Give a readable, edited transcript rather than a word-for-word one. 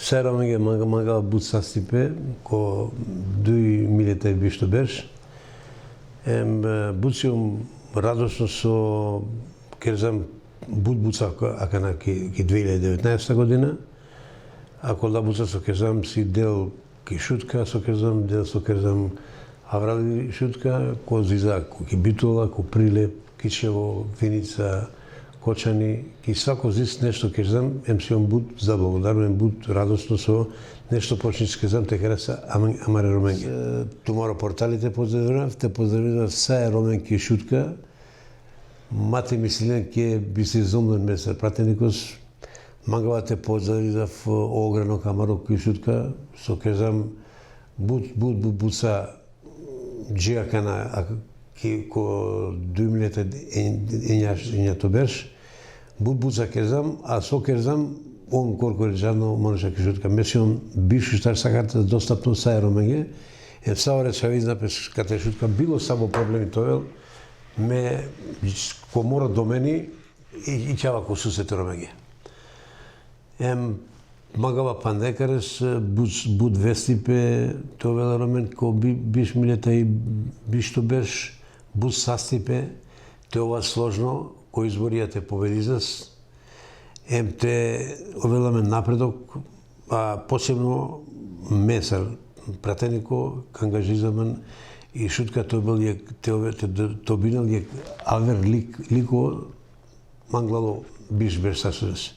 Се ромење мага бут састипе, ко 2000 бишто беш. Буциум радосно со, керзам, буца акана ки 2019 година, ако да буца со керзам си дел ки шутка, со керзам, дел со керзам аврали шутка, ко зиза, ки битула, ко прилеп, кичево, виница, кочани, ки свако зис нешто керзам, си бут заблагодарен, бут радосно со нешто почнич керзам, те кереса амаре роменки. Тумора порталите поздравив, те поздравив саја роменки шутка, мате мислен ке би се изумлен месер пратеникос, мангава те поздравив ограно камаро ки шутка, со керзам буца джиакана ко 2000 ењато берш, буца керзам, а со керзам он коркореджано можеше ки шутка. Месион бивши штар саката достапно сај ромење, сао речави изнапеш кате шутка, било само проблеми тоел, ме ко мора до мене и чава ко сусете ромење. Магава пандекарес, буд вестипе, тоел ромен, ко биш милета и бишто беш, буд састипе, те ова сложно, кој изборија те победизас, те овеламе напредок, а посебно месар, пратенико, кангажизамен и шутка то бинал е авер лико манглало биш беш сасудес.